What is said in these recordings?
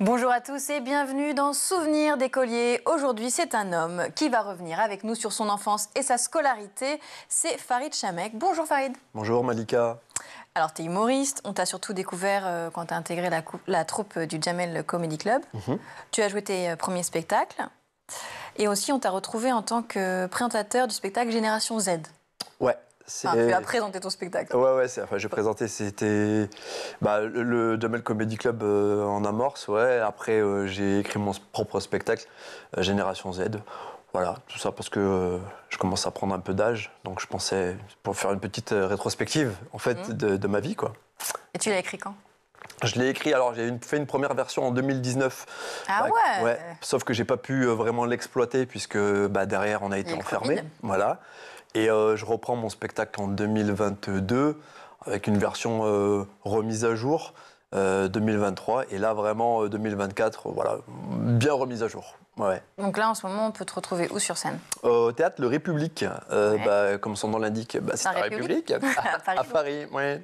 Bonjour à tous et bienvenue dans Souvenirs d'écolier. Aujourd'hui, c'est un homme qui va revenir avec nous sur son enfance et sa scolarité. C'est Farid Chamek. Bonjour Farid. Bonjour Malika. Alors, tu es humoriste. On t'a surtout découvert quand tu as intégré la troupe du Jamel Comedy Club. Tu as joué tes premiers spectacles. Et aussi, on t'a retrouvé en tant que présentateur du spectacle Génération Z. Ouais. Enfin, tu as présenté ton spectacle. Ouais, j'ai présenté, c'était le Jamel Comedy Club en amorce, ouais. Après, j'ai écrit mon propre spectacle, Génération Z. Voilà, tout ça parce que je commence à prendre un peu d'âge, donc je pensais pour faire une petite rétrospective, en fait, de ma vie, quoi. Et tu l'as écrit quand ? Je l'ai écrit, alors j'ai fait une première version en 2019. Ah ouais. Sauf que j'ai pas pu vraiment l'exploiter puisque derrière on a été enfermé. Voilà. Et je reprends mon spectacle en 2022 avec une version remise à jour 2023. Et là vraiment 2024, voilà, bien remise à jour. Ouais. Donc là en ce moment on peut te retrouver où sur scène ? Au théâtre Le République, comme son nom l'indique, c'est la République, à Paris. Ouais.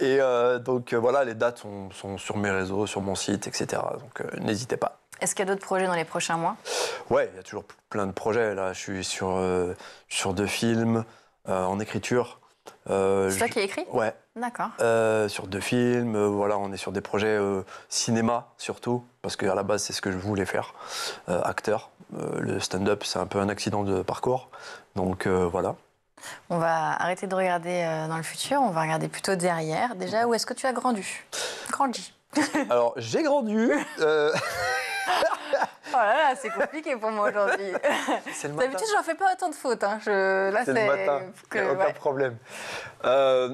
Et donc voilà, les dates sont sur mes réseaux, sur mon site, etc. Donc n'hésitez pas. Est-ce qu'il y a d'autres projets dans les prochains mois ? Ouais, il y a toujours plein de projets. Là, je suis sur 2 films en écriture. C'est toi qui as écrit ? Ouais. D'accord. Sur 2 films, voilà, on est sur des projets cinéma surtout, parce qu'à la base c'est ce que je voulais faire, acteur. Le stand-up c'est un peu un accident de parcours, donc voilà. On va arrêter de regarder dans le futur, on va regarder plutôt derrière. Déjà, où est-ce que tu as grandi ? Alors j'ai grandi. Oh là là, c'est compliqué pour moi aujourd'hui. C'est le matin. D'habitude, je n'en fais pas autant de fautes. Hein. Là, c'est le matin, il n'y a aucun problème.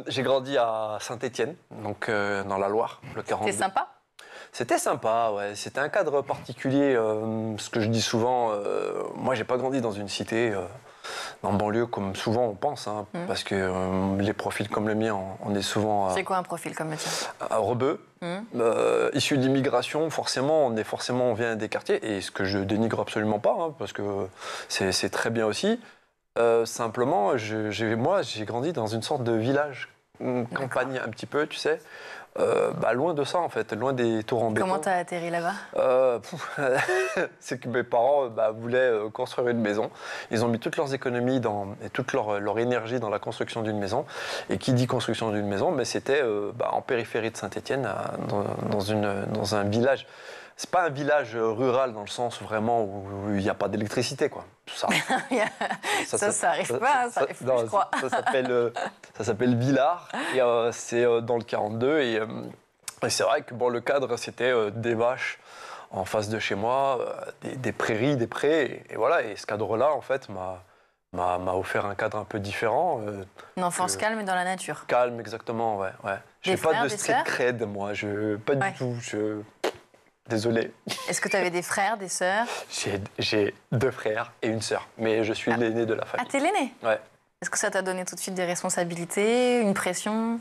J'ai grandi à Saint-Étienne, donc dans la Loire, le 42. C'était sympa ? C'était sympa, ouais. C'était un cadre particulier. Ce que je dis souvent, moi, j'ai pas grandi dans une cité, en banlieue, comme souvent on pense, hein, parce que les profils comme le mien, on est souvent... C'est quoi un profil comme le tien ? Rebeu, issu de l'immigration, forcément, on vient des quartiers, et ce que je dénigre absolument pas, hein, parce que c'est très bien aussi. Simplement, j'ai grandi dans une sorte de village, une campagne un petit peu, tu sais. Loin de ça en fait, loin des tours en béton. Comment t'as atterri là-bas ? C'est que mes parents voulaient construire une maison. Ils ont mis toutes leurs économies et toute leur énergie dans la construction d'une maison. Et qui dit construction d'une maison, c'était en périphérie de Saint-Étienne, dans un village. C'est pas un village rural dans le sens vraiment où il n'y a pas d'électricité, quoi. Tout ça. ça arrive pas, ça arrive plus, je crois. Ça s'appelle Villars, et c'est dans le 42. Et c'est vrai que le cadre, c'était des vaches en face de chez moi, des prairies, des prés. Et voilà, et ce cadre-là, en fait, m'a offert un cadre un peu différent. Une enfance calme dans la nature. Calme, exactement, ouais. J'ai pas de street cred, moi. Pas du tout. Désolé. Est-ce que tu avais des frères, des sœurs ? J'ai 2 frères et une sœur, mais je suis l'aîné de la famille. Ah, t'es l'aîné ? Ouais. Est-ce que ça t'a donné tout de suite des responsabilités, une pression ?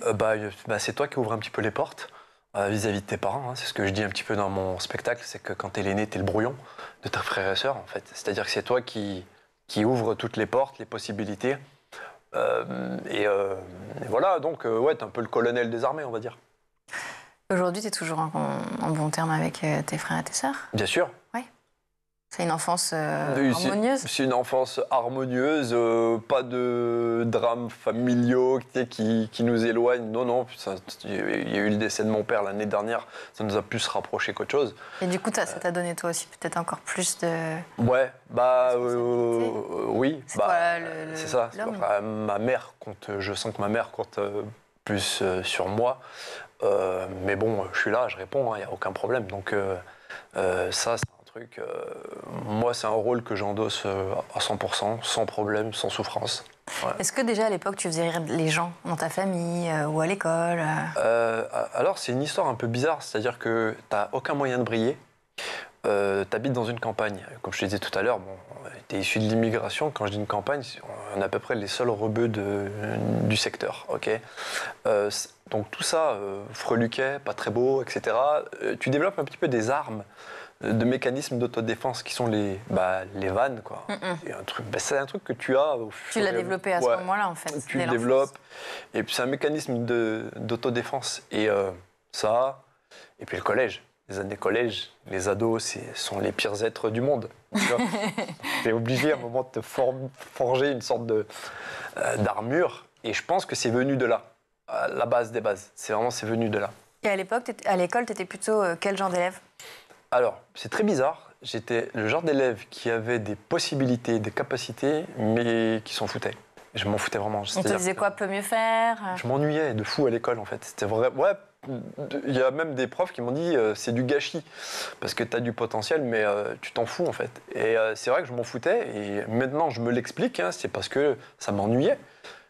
C'est toi qui ouvres un petit peu les portes vis-à-vis de tes parents. Hein. C'est ce que je dis un petit peu dans mon spectacle, c'est que quand t'es l'aîné, t'es le brouillon de tes frères et sœurs, en fait. C'est-à-dire que c'est toi qui ouvre toutes les portes, les possibilités. Et voilà, donc t'es un peu le colonel des armées, on va dire. Aujourd'hui, tu es toujours en bon terme avec tes frères et tes sœurs ? Bien sûr. Oui. C'est une enfance harmonieuse ? C'est une enfance harmonieuse, pas de drames familiaux qui nous éloignent. Non, il y a eu le décès de mon père l'année dernière, ça nous a plus rapprochés qu'autre chose. Et du coup, ça t'a donné toi aussi peut-être encore plus de... Ouais, oui. C'est ça. Ma mère compte, je sens que ma mère compte plus sur moi. Mais bon, je suis là, je réponds, il n'y a aucun problème. Donc ça, c'est un truc... moi, c'est un rôle que j'endosse à 100%, sans problème, sans souffrance. Ouais. Est-ce que déjà, à l'époque, tu faisais rire les gens dans ta famille ou à l'école ? Alors, c'est une histoire un peu bizarre. C'est-à-dire que tu n'as aucun moyen de briller. Tu habites dans une campagne. Comme je te disais tout à l'heure, tu es issu de l'immigration. Quand je dis une campagne, on est à peu près les seuls rebeux du secteur. Okay, donc tout ça, freluquet, pas très beau, etc. Tu développes un petit peu des armes, de mécanismes d'autodéfense qui sont les vannes, quoi. C'est un truc que tu as au fur Tu l'as développé à ce moment-là, en fait. Tu le développes. Et puis c'est un mécanisme d'autodéfense. Et ça, et puis le collège. les années collège, les ados, sont les pires êtres du monde. Tu es obligé à un moment de te forger une sorte d'armure. Et je pense que c'est venu de là, la base des bases. C'est venu de là. Et à l'époque, à l'école, tu étais plutôt quel genre d'élève? Alors, c'est très bizarre. J'étais le genre d'élève qui avait des possibilités, des capacités, mais qui s'en foutait. Je m'en foutais vraiment. On te disait quoi peut mieux faire? Je m'ennuyais de fou à l'école, en fait. C'était vrai. Ouais, il y a même des profs qui m'ont dit c'est du gâchis. Parce que tu as du potentiel, mais tu t'en fous, en fait. Et c'est vrai que je m'en foutais. Et maintenant, je me l'explique. C'est parce que ça m'ennuyait.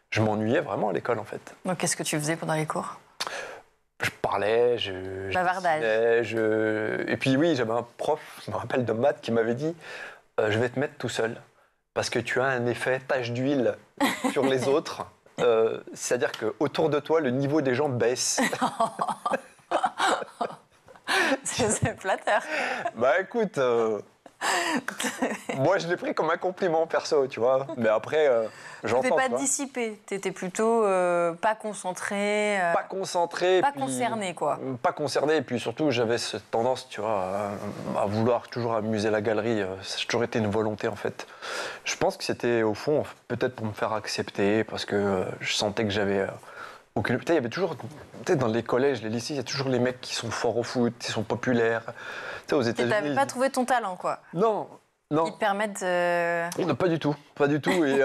Je m'ennuyais vraiment à l'école, en fait. Donc, qu'est-ce que tu faisais pendant les cours? Je parlais, Bavardage. Et puis oui, j'avais un prof, je me rappelle de maths, qui m'avait dit je vais te mettre tout seul parce que tu as un effet tache d'huile sur les autres. C'est-à-dire qu'autour de toi, le niveau des gens baisse. C'est flatteur. Bah écoute, moi je l'ai pris comme un compliment perso, tu vois. Mais après, j'entends. T'étais pas dissipé, t'étais plutôt pas concentré. Pas concentré. Pas concerné, quoi. Pas concerné, et puis surtout, j'avais cette tendance, tu vois, à vouloir toujours amuser la galerie. Ça a toujours été une volonté, en fait. Je pense que c'était, au fond, peut-être pour me faire accepter, parce que je sentais que j'avais aucune... Putain, il y avait toujours, dans les collèges, les lycées, il y a toujours les mecs qui sont forts au foot, qui sont populaires. Tu sais, aux États-Unis... Tu n'avais pas trouvé ton talent, quoi. Non. Qui te permettent de... Non, pas du tout. Et,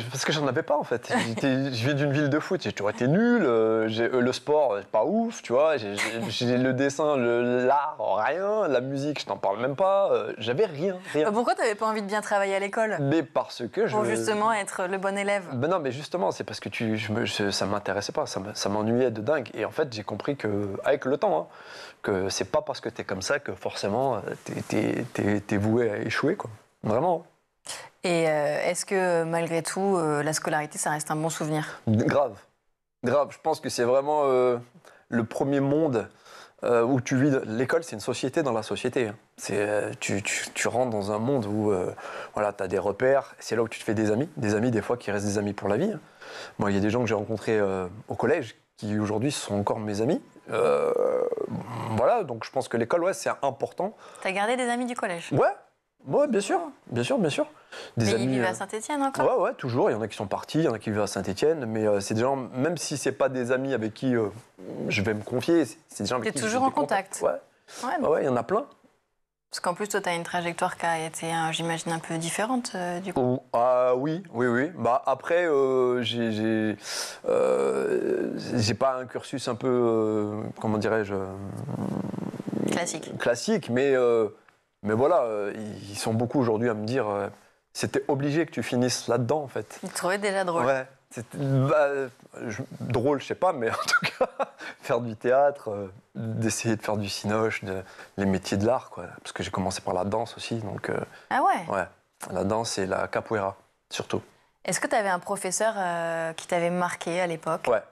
parce que j'en avais pas, en fait. Je viens d'une ville de foot, j'ai toujours été nul. Le sport, pas ouf, tu vois. J'ai le dessin, l'art, rien. La musique, je t'en parle même pas. J'avais rien. Pourquoi tu n'avais pas envie de bien travailler à l'école? Mais parce que Pour justement être le bon élève. Ben non, mais justement, c'est parce que ça m'intéressait pas. Ça m'ennuyait de dingue. Et en fait, j'ai compris qu'avec le temps, que c'est pas parce que t'es comme ça que forcément t'es voué à échouer, quoi. Vraiment. Et est-ce que malgré tout, la scolarité, ça reste un bon souvenir? Grave. Je pense que c'est vraiment le premier monde où tu vis. L'école, c'est une société dans la société. Tu rentres dans un monde où voilà, tu as des repères. C'est là où tu te fais des amis des fois qui restent des amis pour la vie. Moi, il y a des gens que j'ai rencontrés au collège qui aujourd'hui sont encore mes amis. Voilà, donc je pense que l'école, ouais, c'est important. T'as gardé des amis du collège? Ouais, bien sûr. Des amis, ils vivent à Saint-Étienne encore? Ouais, toujours. Il y en a qui sont partis, il y en a qui vivent à Saint-Étienne, mais c'est des gens, même si c'est pas des amis avec qui je vais me confier, c'est des gens avec qui toujours en contact? Ouais, il y en a plein. Parce qu'en plus, toi, tu as une trajectoire qui a été, j'imagine, un peu différente, du coup. Oui. Bah, après, j'ai pas un cursus un peu, comment dirais-je... Classique, mais voilà, ils sont beaucoup aujourd'hui à me dire c'était obligé que tu finisses là-dedans, en fait. Ils te trouvaient déjà drôle. Ouais. Drôle, je sais pas, mais en tout cas, faire du théâtre, d'essayer de faire du cinoche, les métiers de l'art, quoi. Parce que j'ai commencé par la danse aussi, donc... Ah ouais? Ouais, la danse et la capoeira, surtout. Est-ce que tu avais un professeur qui t'avait marqué à l'époque? Ouais.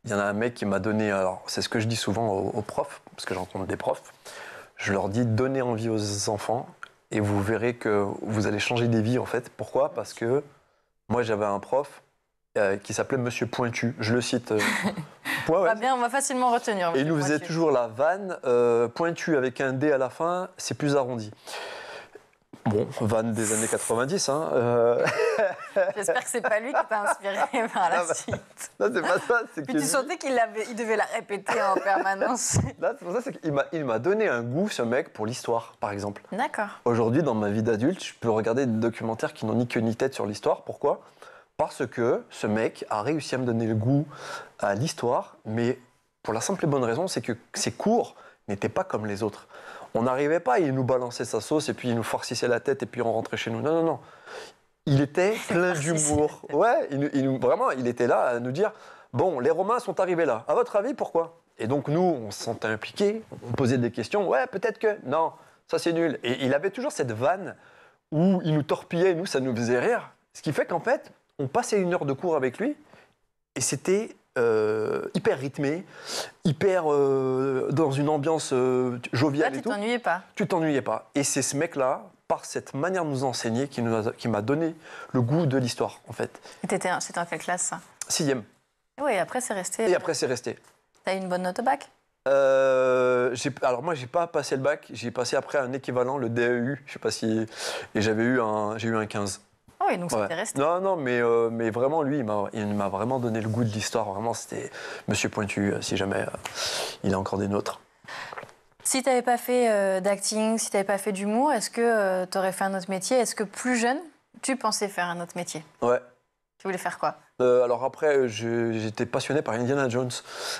Il y en a un mec qui m'a donné... Alors, c'est ce que je dis souvent aux profs, parce que je rencontre des profs. Je leur dis, donnez envie aux enfants, et vous verrez que vous allez changer des vies, en fait. Pourquoi? Parce que... Moi, j'avais un prof qui s'appelait Monsieur Pointu. Je le cite. On va facilement retenir. Et il nous faisait toujours la vanne. Pointu avec un D à la fin, c'est plus arrondi. Bon, vanne des années 90. J'espère que c'est pas lui qui t'a inspiré par la suite. Non, c'est pas ça. Mais tu sentais qu'il devait la répéter en permanence. Là, c'est pour ça qu'il m'a donné un goût, ce mec, pour l'histoire, par exemple. D'accord. Aujourd'hui, dans ma vie d'adulte, je peux regarder des documentaires qui n'ont ni queue ni tête sur l'histoire. Pourquoi? Parce que ce mec a réussi à me donner le goût à l'histoire, mais pour la simple et bonne raison, c'est que ses cours n'étaient pas comme les autres. On n'arrivait pas, il nous balançait sa sauce et puis il nous farcissait la tête et puis on rentrait chez nous. Non. Il était plein d'humour. Ouais, vraiment, il était là à nous dire bon, les Romains sont arrivés là. À votre avis, pourquoi? Et donc nous, on se sentait impliqués, on posait des questions. Ouais, peut-être que non, ça c'est nul. Et il avait toujours cette vanne où il nous torpillait, nous, ça nous faisait rire. Ce qui fait qu'en fait, on passait 1 heure de cours avec lui et c'était hyper rythmé, hyper dans une ambiance joviale. Là, tu t'ennuyais pas. Tu t'ennuyais pas. Et c'est ce mec-là, par cette manière de nous enseigner, qui m'a donné le goût de l'histoire, en fait. C'était en quelle classe, ça? 6e. Oui, après, c'est resté. Et après, c'est resté. T'as eu une bonne note au bac? Alors moi, j'ai pas passé le bac. J'ai passé après un équivalent, le DEU. Je sais pas si... Et j'ai eu un 15. Ah oui, donc ça Ouais. t'est resté. Non, mais vraiment, lui, il m'a vraiment donné le goût de l'histoire. Vraiment, c'était Monsieur Pointu, si jamais il a encore des nôtres. Si tu n'avais pas fait d'acting, si tu n'avais pas fait d'humour, est-ce que tu aurais fait un autre métier? Est-ce que plus jeune, tu pensais faire un autre métier? Ouais. Tu voulais faire quoi? Alors après, j'étais passionné par Indiana Jones.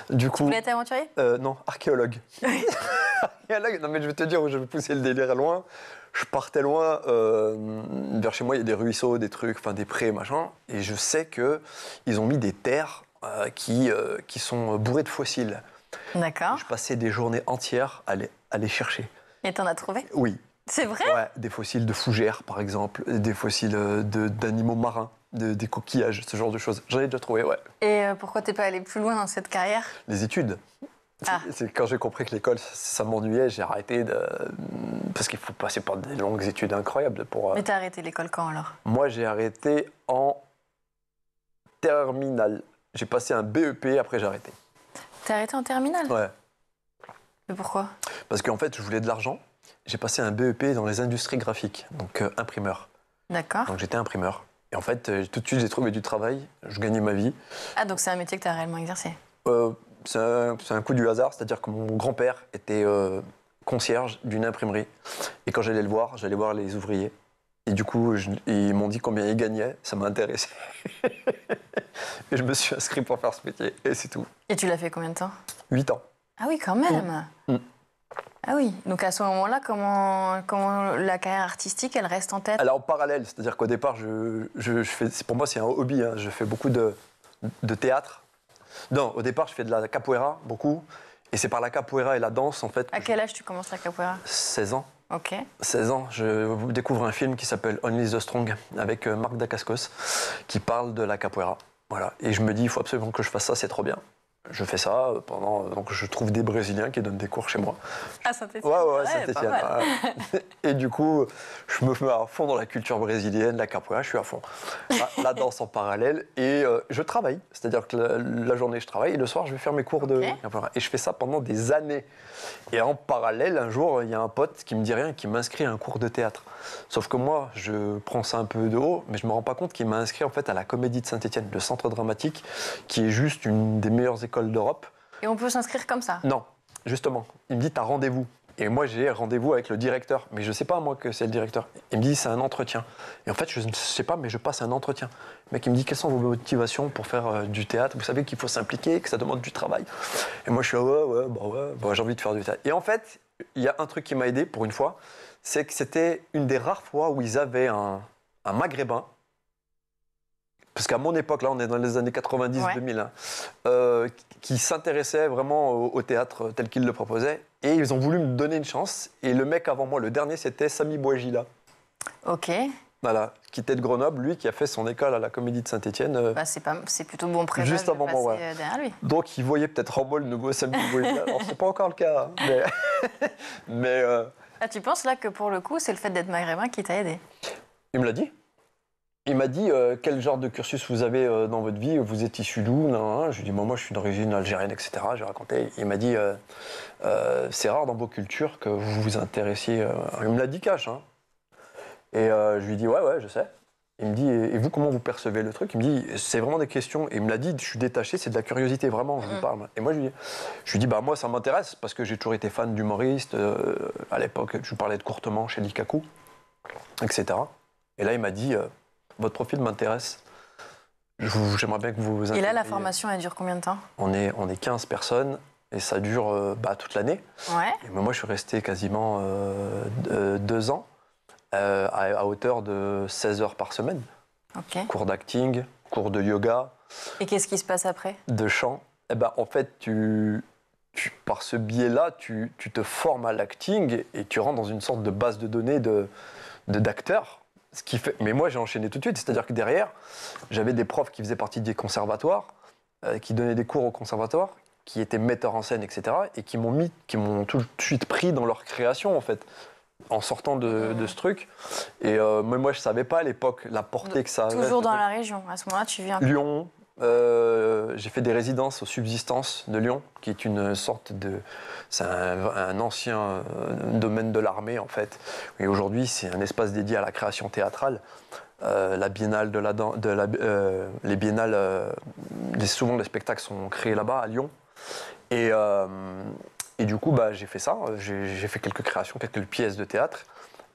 Du coup, Tu voulais être aventurier? non, archéologue. Archéologue. Non, mais je vais te dire où je vais pousser le délire loin. Je partais loin. Vers chez moi, il y a des ruisseaux, des trucs, enfin des prés, machin. Et je sais qu'ils ont mis des terres qui sont bourrées de fossiles. D'accord. Je passais des journées entières à les chercher. Et t'en as trouvé? Oui. C'est vrai? Ouais, des fossiles de fougères, par exemple, des fossiles d'animaux marins, des coquillages, ce genre de choses. J'en ai déjà trouvé, ouais. Et pourquoi t'es pas allé plus loin dans cette carrière? Les études. Ah. C'est quand j'ai compris que l'école, ça m'ennuyait, j'ai arrêté parce qu'il faut passer par des longues études incroyables pour... Mais t'as arrêté l'école quand alors? Moi, j'ai arrêté en terminale. J'ai passé un BEP, après j'ai arrêté. T'as arrêté en terminale? Ouais. Mais pourquoi? Parce qu'en fait, je voulais de l'argent. J'ai passé un BEP dans les industries graphiques, donc imprimeur. D'accord. Donc j'étais imprimeur. Et en fait, tout de suite, j'ai trouvé du travail, je gagnais ma vie. Ah, donc c'est un métier que t'as réellement exercé? C'est un coup du hasard, c'est-à-dire que mon grand-père était concierge d'une imprimerie. Et quand j'allais voir les ouvriers. Et du coup, ils m'ont dit combien ils gagnaient, ça m'a intéressé. Et je me suis inscrit pour faire ce métier, et c'est tout. Et tu l'as fait combien de temps? 8 ans. Ah oui, quand même. Ah oui, donc à ce moment-là, comment la carrière artistique, elle reste en tête? Alors en parallèle, c'est-à-dire qu'au départ, pour moi c'est un hobby, hein. Je fais beaucoup de théâtre. Non, au départ je fais de la capoeira, beaucoup. Et c'est par la capoeira et la danse en fait. À quel âge tu commences la capoeira? 16 ans. Ok. 16 ans, je découvre un film qui s'appelle Only the Strong avec Marc Dacascos qui parle de la capoeira. Voilà. Et je me dis, il faut absolument que je fasse ça, c'est trop bien. Je fais ça donc je trouve des Brésiliens qui donnent des cours chez moi. Ah, Saint-Étienne. Ouais, Saint-Étienne. Et du coup, je me mets à fond dans la culture brésilienne, la capoeira, je suis à fond. La danse en parallèle et je travaille. C'est-à-dire que la journée, je travaille et le soir, je vais faire mes cours de capoeira. Et je fais ça pendant des années. Et en parallèle, un jour, il y a un pote qui me dit rien et qui m'inscrit à un cours de théâtre. Sauf que moi, je prends ça un peu de haut, mais je me rends pas compte qu'il m'a inscrit en fait à la Comédie de Saint-Étienne, le centre dramatique, qui est juste une des meilleures écoles d'Europe. Et on peut s'inscrire comme ça? Non, justement. Il me dit, t'as rendez-vous. Et moi, j'ai rendez-vous avec le directeur. Mais je ne sais pas, moi, que c'est le directeur. Il me dit, c'est un entretien. Et en fait, je ne sais pas, mais je passe un entretien. Le mec, il me dit, quelles sont vos motivations pour faire du théâtre? Vous savez qu'il faut s'impliquer, que ça demande du travail. Et moi, je suis, j'ai envie de faire du théâtre. Et en fait, il y a un truc qui m'a aidé, pour une fois, c'est que c'était une des rares fois où ils avaient un maghrébin. Parce qu'à mon époque, là, on est dans les années 90-2000, qui s'intéressait vraiment au théâtre tel qu'il le proposait. Et ils ont voulu me donner une chance. Et le mec avant moi, le dernier, c'était Sami Bouajila. Ok. Voilà, qui était de Grenoble, lui, qui a fait son école à la Comédie de Saint-Étienne. C'est plutôt bon présage juste avant moi, derrière lui. Donc, il voyait peut-être en moi le nouveau Sami Bouajila. Alors, c'est pas encore le cas, hein, mais Ah, tu penses là que pour le coup, c'est le fait d'être maghrébin qui t'a aidé? il me l'a dit. Il m'a dit quel genre de cursus vous avez dans votre vie, vous êtes issu d'où? Je lui ai dit moi je suis d'origine algérienne, etc. J'ai raconté. Il m'a dit c'est rare dans vos cultures que vous vous intéressiez. Il me l'a dit cash. Hein. Et je lui ai dit ouais je sais. Il me dit et vous comment vous percevez le truc? Il me dit c'est vraiment des questions. Et il me l'a dit je suis détaché, c'est de la curiosité vraiment. Je vous parle. Et moi je lui ai dit bah moi ça m'intéresse parce que j'ai toujours été fan d'humoristes. À l'époque je parlais de Courtemanche, Elie Kakou, etc. Et là il m'a dit votre profil m'intéresse. J'aimerais bien que vous vous Et là, la formation, elle dure combien de temps? On est 15 personnes et ça dure toute l'année. Ouais. Et moi, je suis resté quasiment 2 ans à hauteur de 16 heures par semaine. Ok. Cours d'acting, cours de yoga. Et qu'est-ce qui se passe après? De chant. En fait, par ce biais-là, tu te formes à l'acting et tu rentres dans une sorte de base de données d'acteurs. Mais moi, j'ai enchaîné tout de suite. C'est-à-dire que derrière, j'avais des profs qui faisaient partie des conservatoires, qui donnaient des cours au conservatoire, qui étaient metteurs en scène, etc. et qui m'ont tout de suite pris dans leur création, en fait, en sortant de ce truc. Et moi, je ne savais pas à l'époque la portée que ça avait. Toujours dans la région. À ce moment-là, tu viens. Lyon, j'ai fait des résidences aux Subsistances de Lyon, qui est une sorte de... C'est un ancien domaine de l'armée, en fait. Et aujourd'hui, c'est un espace dédié à la création théâtrale. La biennale les biennales, souvent les spectacles sont créés là-bas, à Lyon. Et du coup, j'ai fait ça. J'ai fait quelques créations, quelques pièces de théâtre.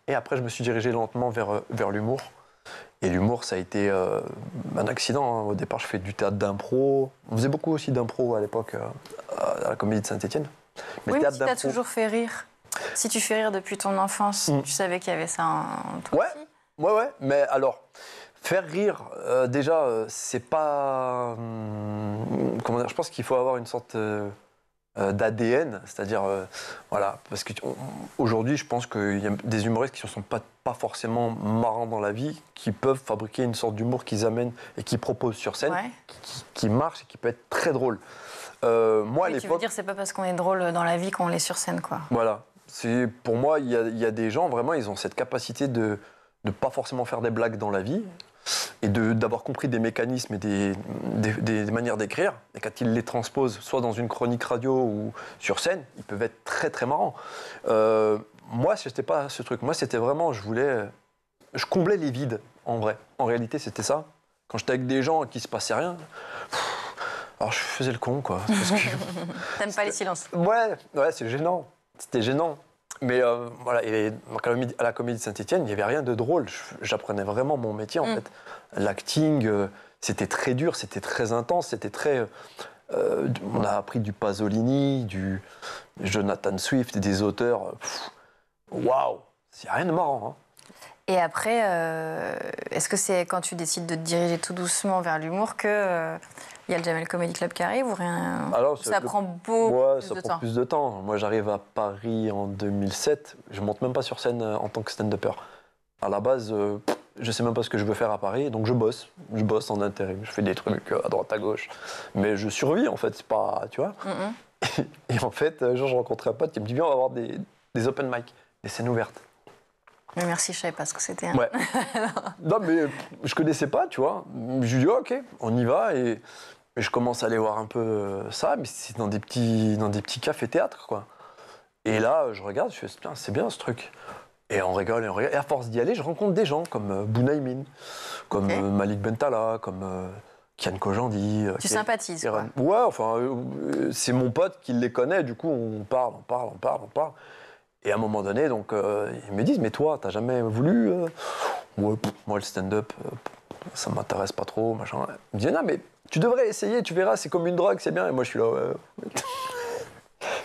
Et après, je me suis dirigé lentement vers l'humour. Et l'humour, ça a été un accident. Hein. Au départ, je fais du théâtre d'impro. On faisait beaucoup aussi d'impro à l'époque à la Comédie de Saint-Étienne. Mais oui, mais si tu as toujours fait rire, si tu fais rire depuis ton enfance, tu savais qu'il y avait ça en toi aussi. Ouais. Mais alors, faire rire, déjà, c'est pas... comment dire, je pense qu'il faut avoir une sorte d'ADN, c'est-à-dire, voilà, parce qu'aujourd'hui, je pense qu'il y a des humoristes qui ne sont pas forcément marrants dans la vie, qui peuvent fabriquer une sorte d'humour qu'ils amènent et qu'ils proposent sur scène, qui marche et qui peut être très drôle. Moi, à l'époque... Tu veux dire, c'est pas parce qu'on est drôle dans la vie qu'on l'est sur scène, quoi. Voilà. Pour moi, il y a des gens, vraiment, ils ont cette capacité de ne pas forcément faire des blagues dans la vie et d'avoir compris des mécanismes et des manières d'écrire. Et quand ils les transposent, soit dans une chronique radio ou sur scène, ils peuvent être très, très marrants. Moi, c'était pas ce truc. Moi, c'était vraiment, je comblais les vides, en vrai. En réalité, c'était ça. Quand j'étais avec des gens et qu'il se passait rien, alors je faisais le con, quoi. T'aimes pas les silences? Ouais, c'est gênant. C'était gênant. Mais voilà, et à la Comédie de Saint-Étienne, il n'y avait rien de drôle. J'apprenais vraiment mon métier, en fait. L'acting, c'était très dur, c'était très intense, c'était très... on a appris du Pasolini, du Jonathan Swift, des auteurs. Waouh, c'est rien de marrant. Hein. Et après, est-ce que c'est quand tu décides de te diriger tout doucement vers l'humour que il y a le Jamel Comedy Club qui arrive ou rien? Alors, ça prend beaucoup plus de temps. Ça prend plus de temps. Moi, j'arrive à Paris en 2007. Je monte même pas sur scène en tant que stand-upper. À la base, je sais même pas ce que je veux faire à Paris, donc je bosse. Je bosse en intérim. Je fais des trucs à droite, à gauche. Mais je survis, en fait. C'est pas, tu vois. Et en fait, un jour, je rencontrais un pote qui me dit, viens, on va avoir des open mic, des scènes ouvertes. Mais merci, je savais pas ce que c'était. Hein. Ouais. Non, mais je connaissais pas, tu vois. Je lui dis, ok, on y va. Et je commence à aller voir un peu ça, mais c'est dans des petits cafés-théâtres, quoi. Et là, je regarde, je fais, c'est bien ce truc. Et on rigole, et on rigole. Et à force d'y aller, je rencontre des gens comme Bounaïmin, comme Malik Bentala, comme Kian Kojandi. Tu sympathises, quoi. Ouais, enfin, c'est mon pote qui les connaît, du coup, on parle. Et à un moment donné, donc, ils me disent, mais toi, t'as jamais voulu Ouais, moi, le stand-up, ça m'intéresse pas trop, machin. Ils me disent, non, mais tu devrais essayer, tu verras, c'est comme une drogue, c'est bien. Et moi, je suis là, ouais.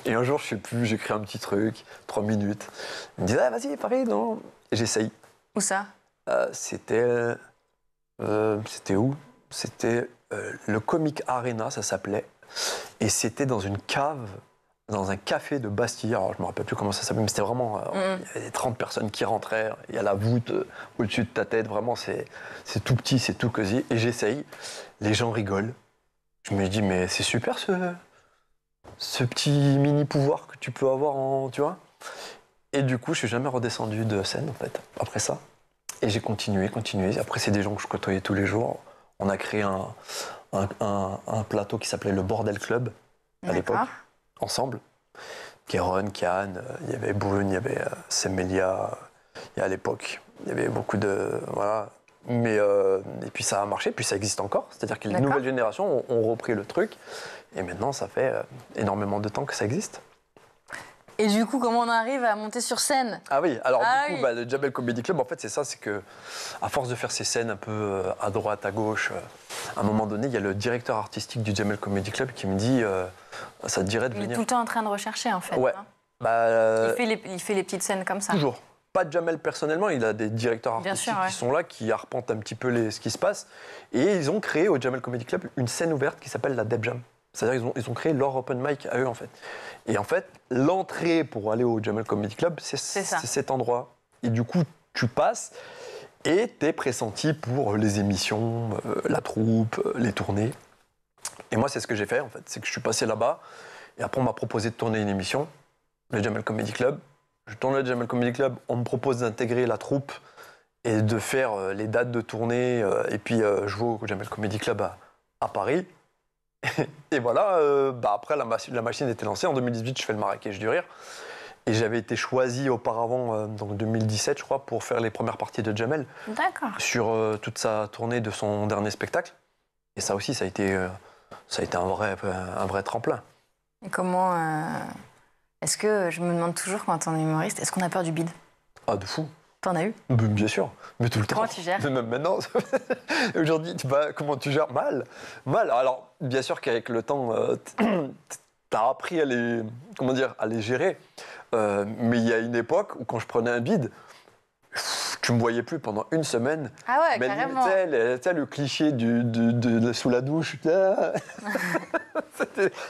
Et un jour, je sais plus, j'écris un petit truc, 3 minutes. Ils me disent, ah, vas-y, pareil, non. Et j'essaye. Où ça? C'était où? C'était le Comic Arena, ça s'appelait. Et c'était dans une cave, dans un café de Bastille. Alors, je me rappelle plus comment ça s'appelait, mais c'était vraiment... il y avait 30 personnes qui rentraient, il y a la voûte au-dessus de ta tête, vraiment, c'est tout petit, c'est tout cosy. Et j'essaye, les gens rigolent. Je me dis, mais c'est super ce petit mini-pouvoir que tu peux avoir, tu vois. Et du coup, je suis jamais redescendu de scène, en fait, après ça. Et j'ai continué. Après, c'est des gens que je côtoyais tous les jours. On a créé un plateau qui s'appelait le Bordel Club, à l'époque, ensemble. Kéron, Kian, il y avait Boone, il y avait Semelia, et à l'époque, il y avait beaucoup de... Voilà. Mais, et puis ça a marché, puis ça existe encore. C'est-à-dire que les nouvelles générations ont repris le truc. Et maintenant, ça fait énormément de temps que ça existe. Et du coup, comment on arrive à monter sur scène? Ah oui, alors du coup, le Jamel Comedy Club, en fait, c'est ça, c'est que à force de faire ces scènes un peu à droite, à gauche, à un moment donné, il y a le directeur artistique du Jamel Comedy Club qui me dit, ça te dirait de venir. Il est tout le temps en train de rechercher, en fait. Ouais. Hein. Il fait les petites scènes comme ça. Toujours. Pas de Jamel personnellement, il a des directeurs artistiques qui sont là, qui arpentent un petit peu ce qui se passe. Et ils ont créé au Jamel Comedy Club une scène ouverte qui s'appelle la Deb Jam. C'est-à-dire qu'ils ont créé leur open mic à eux, en fait. Et en fait, l'entrée pour aller au Jamel Comedy Club, c'est cet endroit. Et du coup, tu passes et t'es pressenti pour les émissions, la troupe, les tournées. Et moi, c'est ce que j'ai fait, en fait. C'est que je suis passé là-bas. Et après, on m'a proposé de tourner une émission, le Jamel Comedy Club. Je tourne le Jamel Comedy Club. On me propose d'intégrer la troupe et de faire les dates de tournée et puis jouer au Jamel Comedy Club à Paris. Et voilà, après, la machine était lancée. En 2018, je fais le Marrakech du Rire. Et j'avais été choisi auparavant, donc 2017, je crois, pour faire les premières parties de Jamel. D'accord. Sur toute sa tournée de son dernier spectacle. Et ça aussi, ça a été un vrai tremplin. Et comment... Est-ce que, je me demande toujours quand on est humoriste, est-ce qu'on a peur du bide? Ah, de fou. T'en as eu? Bien sûr, mais tout le temps. Comment tu gères? Même maintenant, aujourd'hui, comment tu gères? Mal. Alors, bien sûr qu'avec le temps, t'as appris à les gérer. Mais il y a une époque où quand je prenais un bide, tu me voyais plus pendant une semaine. Ah ouais, mais carrément. Tu sais, le cliché sous la douche.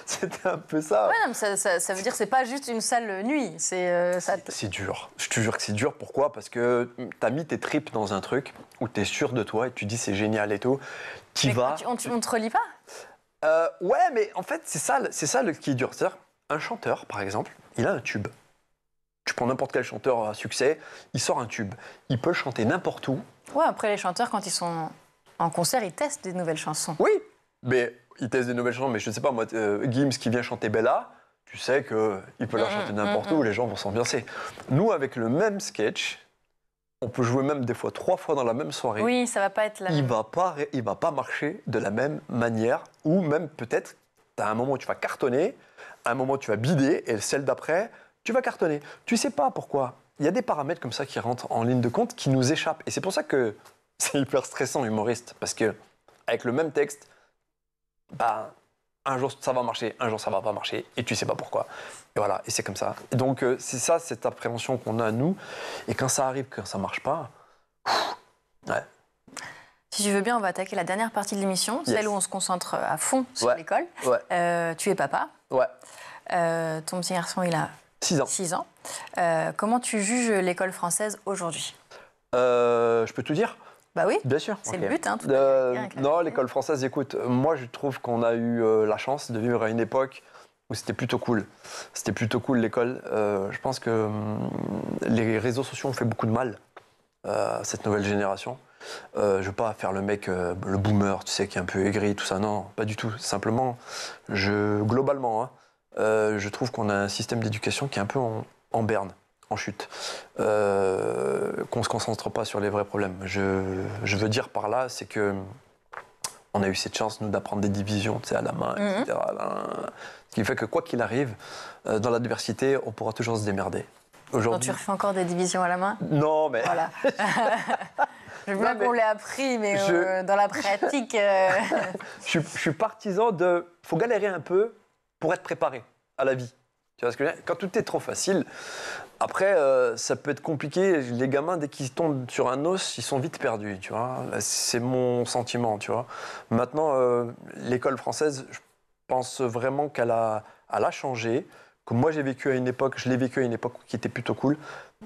C'était un peu ça. Ouais, non, mais ça veut dire que c'est pas juste une sale nuit. C'est dur. Je te jure que c'est dur. Pourquoi? Parce que t'as mis tes tripes dans un truc où t'es sûr de toi et tu dis c'est génial et tout. T'y vas. On te relie pas? Ouais, mais en fait, c'est ça qui est dur. C'est-à-dire, un chanteur, par exemple, il a un tube. Tu prends n'importe quel chanteur à succès, il sort un tube. Il peut le chanter n'importe où. Ouais, après, les chanteurs, quand ils sont en concert, ils testent des nouvelles chansons. Oui, mais ils testent des nouvelles chansons. Mais je ne sais pas, moi, Gims qui vient chanter Bella, tu sais qu'il peut la chanter n'importe où, les gens vont s'ambiancer. Nous, avec le même sketch, on peut jouer même des fois 3 fois dans la même soirée. Oui, ça va pas être la même. Il va pas marcher de la même manière. Ou même peut-être, tu as un moment où tu vas cartonner, un moment où tu vas bider, et celle d'après, tu vas cartonner. Tu sais pas pourquoi. Il y a des paramètres comme ça qui rentrent en ligne de compte qui nous échappent. Et c'est pour ça que c'est hyper stressant, humoriste. Parce que avec le même texte, un jour ça va marcher, un jour ça va pas marcher. Et tu sais pas pourquoi. Et voilà, et c'est comme ça. Et donc c'est ça, cette appréhension qu'on a nous. Et quand ça arrive, quand ça marche pas, ouais. Si tu veux bien, on va attaquer la dernière partie de l'émission, celle où on se concentre à fond sur l'école. Ouais. Tu es papa. Ouais. Ton petit garçon, il a 6 ans. Comment tu juges l'école française aujourd'hui? Je peux tout dire? Bah oui. Bien sûr. C'est le but. Hein, non, l'école française, écoute, moi je trouve qu'on a eu la chance de vivre à une époque où c'était plutôt cool. C'était plutôt cool l'école. Je pense que les réseaux sociaux ont fait beaucoup de mal à cette nouvelle génération. Je veux pas faire le mec, le boomer, tu sais, qui est un peu aigri, tout ça. Non, pas du tout. Simplement, globalement, je trouve qu'on a un système d'éducation qui est un peu en berne, en chute. Qu'on ne se concentre pas sur les vrais problèmes. Je veux dire par là, c'est que on a eu cette chance, nous, d'apprendre des divisions, tu sais, à la main, etc. Ce qui fait que, quoi qu'il arrive, dans l'adversité, on pourra toujours se démerder. Tu refais encore des divisions à la main? Non, mais... Voilà. Je veux bien qu'on l'ait appris, mais dans la pratique... je suis partisan de... Il faut galérer un peu pour être préparé à la vie. Tu vois ce que je veux dire? Quand tout est trop facile, après, ça peut être compliqué. Les gamins, dès qu'ils tombent sur un os, ils sont vite perdus, tu vois. C'est mon sentiment, tu vois. Maintenant, l'école française, je pense vraiment qu'elle a changé. Que moi, je l'ai vécu à une époque qui était plutôt cool.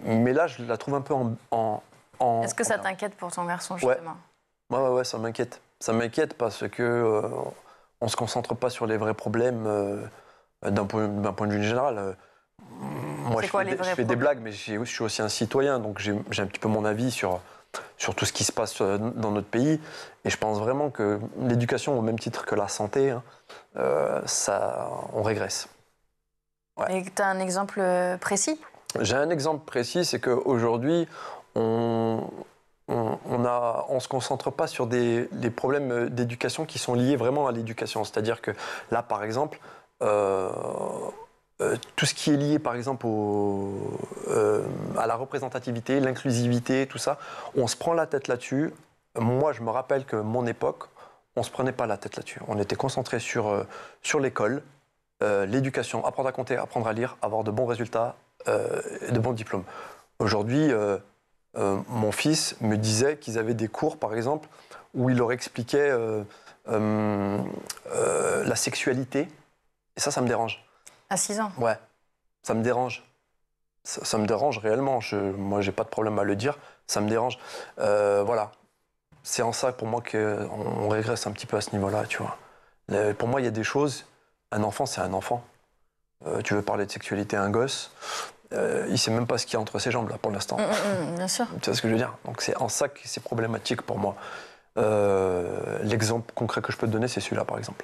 Mais là, je la trouve un peu en Est-ce que ça t'inquiète pour ton garçon, justement? Ouais, ça m'inquiète. Ça m'inquiète parce que on ne se concentre pas sur les vrais problèmes d'un point de vue général. Moi, je fais des blagues, mais je suis aussi un citoyen, donc j'ai un petit peu mon avis sur tout ce qui se passe dans notre pays. Et je pense vraiment que l'éducation, au même titre que la santé, on régresse. Ouais. Et tu as un exemple précis? J'ai un exemple précis, c'est qu'aujourd'hui, on ne se concentre pas sur des problèmes d'éducation qui sont liés vraiment à l'éducation. C'est-à-dire que là, par exemple, tout ce qui est lié, par exemple, à la représentativité, l'inclusivité, tout ça, on se prend la tête là-dessus. Moi, je me rappelle que mon époque, on ne se prenait pas la tête là-dessus. On était concentré sur l'école, l'éducation, apprendre à compter, apprendre à lire, avoir de bons résultats, de bons diplômes. Aujourd'hui, mon fils me disait qu'ils avaient des cours, par exemple, où il leur expliquait la sexualité. Et ça me dérange. À 6 ans? Ouais. Ça me dérange. Ça me dérange réellement. Moi, j'ai pas de problème à le dire. Ça me dérange. Voilà. C'est en ça, pour moi, qu'on régresse un petit peu à ce niveau-là, tu vois. Pour moi, il y a des choses... Un enfant, c'est un enfant. Tu veux parler de sexualité à un gosse, il sait même pas ce qu'il y a entre ses jambes, là, pour l'instant. Bien sûr. Tu vois ce que je veux dire? Donc, c'est en ça que c'est problématique pour moi. L'exemple concret que je peux te donner, c'est celui-là, par exemple.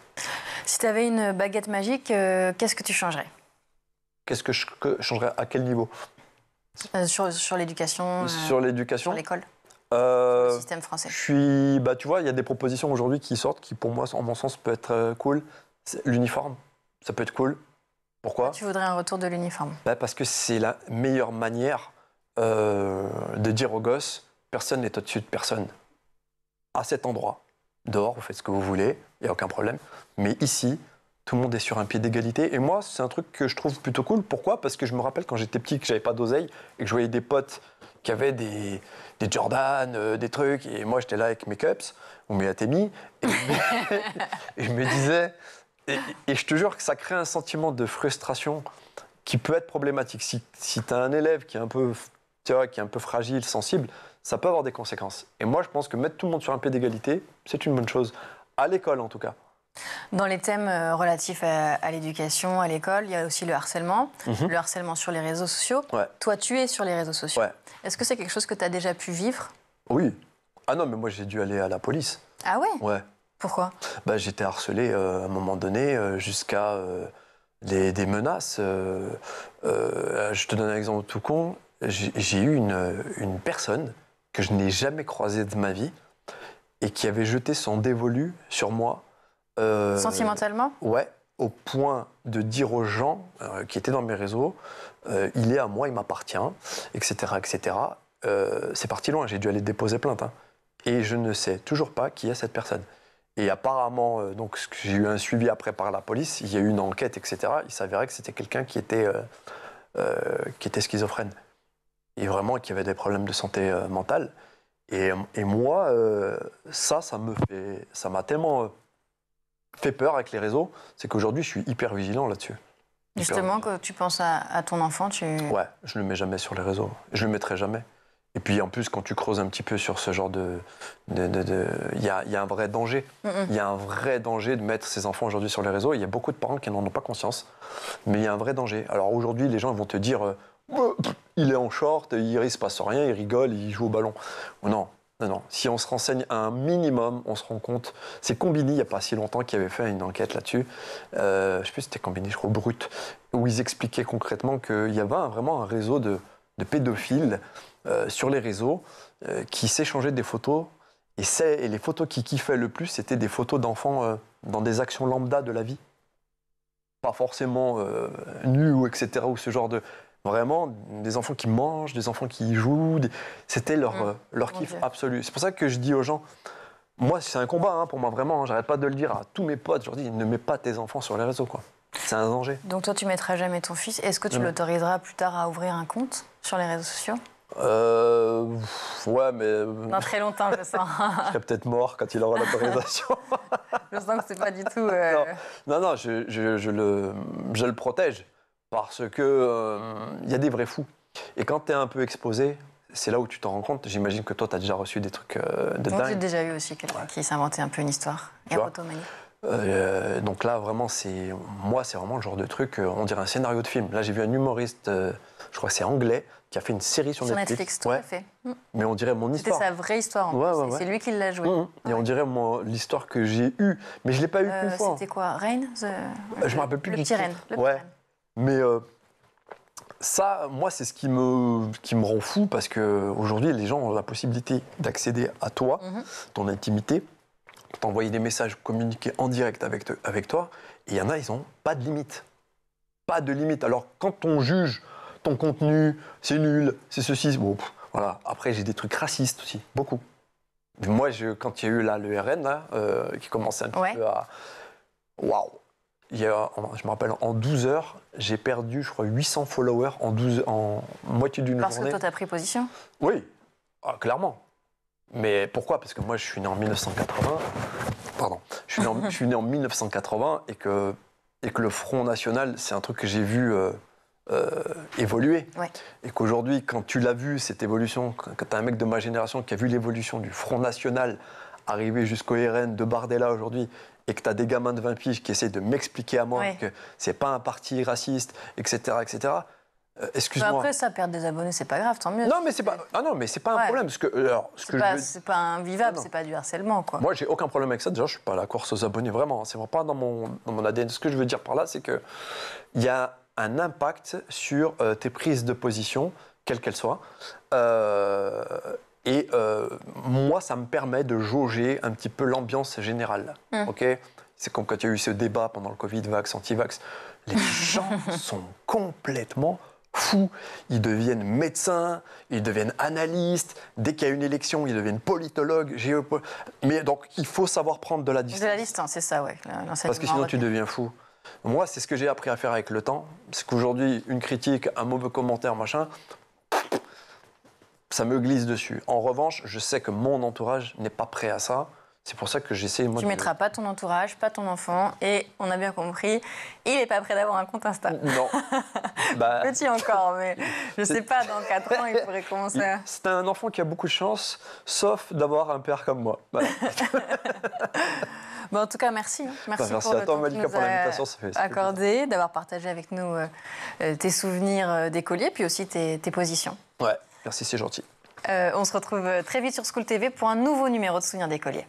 Si tu avais une baguette magique, qu'est-ce que tu changerais? Qu'est-ce que je changerais à quel niveau? Sur l'éducation. Sur l'éducation? Sur l'école. Le système français. Tu vois, il y a des propositions aujourd'hui qui sortent qui, pour moi, en mon sens, peut être cool. L'uniforme, ça peut être cool. Pourquoi? Tu voudrais un retour de l'uniforme? Parce que c'est la meilleure manière de dire aux gosses, personne n'est au-dessus de personne. À cet endroit, dehors, vous faites ce que vous voulez, il n'y a aucun problème. Mais ici, tout le monde est sur un pied d'égalité. Et moi, c'est un truc que je trouve plutôt cool. Pourquoi? Parce que je me rappelle quand j'étais petit que j'avais pas d'oseille et que je voyais des potes qui avaient des Jordan, des trucs. Et moi, j'étais là avec mes cups ou mes Atemi. Et je me disais... Et je te jure que ça crée un sentiment de frustration qui peut être problématique. Si tu as un élève qui est un peu, tu vois, qui est un peu fragile, sensible, ça peut avoir des conséquences. Et moi, je pense que mettre tout le monde sur un pied d'égalité, c'est une bonne chose. À l'école, en tout cas. Dans les thèmes relatifs à l'éducation, à l'école, il y a aussi le harcèlement. Le harcèlement sur les réseaux sociaux. Ouais. Toi, tu es sur les réseaux sociaux. Ouais. Est-ce que c'est quelque chose que tu as déjà pu vivre? Oui. Ah non, mais moi, j'ai dû aller à la police. Ah ouais? Ouais. Pourquoi? J'étais harcelé à un moment donné jusqu'à des menaces. Je te donne un exemple tout con. J'ai eu une personne que je n'ai jamais croisée de ma vie et qui avait jeté son dévolu sur moi. Sentimentalement? Ouais, au point de dire aux gens qui étaient dans mes réseaux, il est à moi, il m'appartient, etc. etc. C'est parti loin, j'ai dû aller déposer plainte. Hein. Et je ne sais toujours pas qui est cette personne. Et apparemment, donc j'ai eu un suivi après par la police, il y a eu une enquête, etc. Il s'avérait que c'était quelqu'un qui était schizophrène. Et vraiment qui avait des problèmes de santé mentale. Et moi, ça m'a tellement fait peur avec les réseaux, c'est qu'aujourd'hui, je suis hyper vigilant là-dessus. Justement, quand tu penses à ton enfant, Ouais, je ne le mets jamais sur les réseaux. Je ne le mettrai jamais. Et puis en plus, quand tu creuses un petit peu sur ce genre il y a un vrai danger. Il y a un vrai danger de mettre ses enfants aujourd'hui sur les réseaux. Il y a beaucoup de parents qui n'en ont pas conscience. Mais il y a un vrai danger. Alors aujourd'hui, les gens vont te dire il est en short, il ne se passe rien, il rigole, il joue au ballon. Non. Si on se renseigne un minimum, on se rend compte. C'est Combini, il n'y a pas si longtemps, qui avait fait une enquête là-dessus. Je ne sais plus si c'était Combini, je crois, Brut, où ils expliquaient concrètement qu'il y avait vraiment un réseau de pédophiles sur les réseaux qui s'échangeaient des photos. Et les photos qui kiffaient le plus, c'était des photos d'enfants dans des actions lambda de la vie. Pas forcément nus ou etc. ou ce genre de... Vraiment, des enfants qui mangent, des enfants qui jouent. C'était leur kiff absolu. C'est pour ça que je dis aux gens, moi, c'est un combat hein, pour moi, vraiment. Hein, j'arrête pas de le dire à tous mes potes. Je leur dis, ne mets pas tes enfants sur les réseaux, quoi. C'est un danger. Donc toi, tu mettras jamais ton fils. Est-ce que tu l'autoriseras plus tard à ouvrir un compte sur les réseaux sociaux? Ouais, mais... Dans très longtemps, je sens. Je serai peut-être mort quand il aura l'autorisation. Je sens que c'est pas du tout... Non, je le protège. Parce que y a des vrais fous. Et quand tu es un peu exposé, c'est là où tu t'en rends compte. J'imagine que toi, tu as déjà reçu des trucs de dingue. J'ai déjà eu aussi quelqu'un qui s'inventait un peu une histoire. Érotomanie. Donc là, vraiment, c'est vraiment le genre de truc, on dirait un scénario de film. Là, j'ai vu un humoriste, je crois que c'est anglais, qui a fait une série sur Netflix. Tout à fait. Mais on dirait mon histoire. C'était sa vraie histoire, en plus. C'est lui qui l'a joué. Et on dirait l'histoire que j'ai eue. Mais je ne l'ai pas eue qu'une fois. C'était quoi? Rain Je me rappelle plus du petit Rain. Mais ça, moi, c'est ce qui me rend fou parce qu'aujourd'hui, les gens ont la possibilité d'accéder à toi, ton intimité, t'envoyer des messages, communiquer en direct avec toi. Et il y en a, ils n'ont pas de limite. Pas de limite. Alors, quand on juge ton contenu, c'est nul, c'est ceci, bon, voilà. Après, j'ai des trucs racistes aussi, beaucoup. Moi, quand il y a eu là, le RN, là, qui commençait un petit peu à... Waouh! Je me rappelle, en 12 heures, j'ai perdu, je crois, 800 followers en moitié d'une journée. Parce que toi, tu as pris position? Oui, clairement. Mais pourquoi? Parce que moi, je suis né en 1980. Pardon. Je suis né en 1980 et que le Front National, c'est un truc que j'ai vu évoluer. Ouais. Et qu'aujourd'hui, quand tu l'as vu, cette évolution, quand tu as un mec de ma génération qui a vu l'évolution du Front National arriver jusqu'au RN de Bardella aujourd'hui, et que tu as des gamins de 20 piges qui essaient de m'expliquer à moi que c'est pas un parti raciste, etc., etc., Excuse-moi. Après, ça, perdre des abonnés, c'est pas grave, tant mieux. Non, mais c'est pas, un problème. Parce que, alors, C'est pas invivable, c'est pas du harcèlement, quoi. Moi, j'ai aucun problème avec ça. Déjà, je suis pas à la course aux abonnés, vraiment. C'est vraiment pas dans mon ADN. Ce que je veux dire par là, c'est qu'il y a un impact sur tes prises de position, quelles qu'elles soient. Moi, ça me permet de jauger un petit peu l'ambiance générale. Ok, c'est comme quand il y a eu ce débat pendant le Covid, vax, anti-vax. Les gens sont complètement fous. Ils deviennent médecins, ils deviennent analystes. Dès qu'il y a une élection, ils deviennent politologues, géopolitologues. Mais donc, il faut savoir prendre de la distance. De la distance, c'est ça, ouais. Parce que sinon, tu deviens fou. Moi, c'est ce que j'ai appris à faire avec le temps. C'est qu'aujourd'hui, une critique, un mauvais commentaire, machin, ça me glisse dessus. En revanche, je sais que mon entourage n'est pas prêt à ça. C'est pour ça que j'essaie... Tu ne mettras pas ton entourage, pas ton enfant, et on a bien compris, il n'est pas prêt d'avoir un compte Insta. Non. Petit encore, mais je ne sais pas, dans 4 ans, il pourrait commencer à... C'est un enfant qui a beaucoup de chance, sauf d'avoir un père comme moi. Voilà. En tout cas, merci. Merci à toi, Malika, pour l'invitation. Ça fait accordé, d'avoir partagé avec nous tes souvenirs d'écolier, puis aussi tes positions. Ouais, merci, c'est gentil. On se retrouve très vite sur School TV pour un nouveau numéro de Souvenirs d'écolier.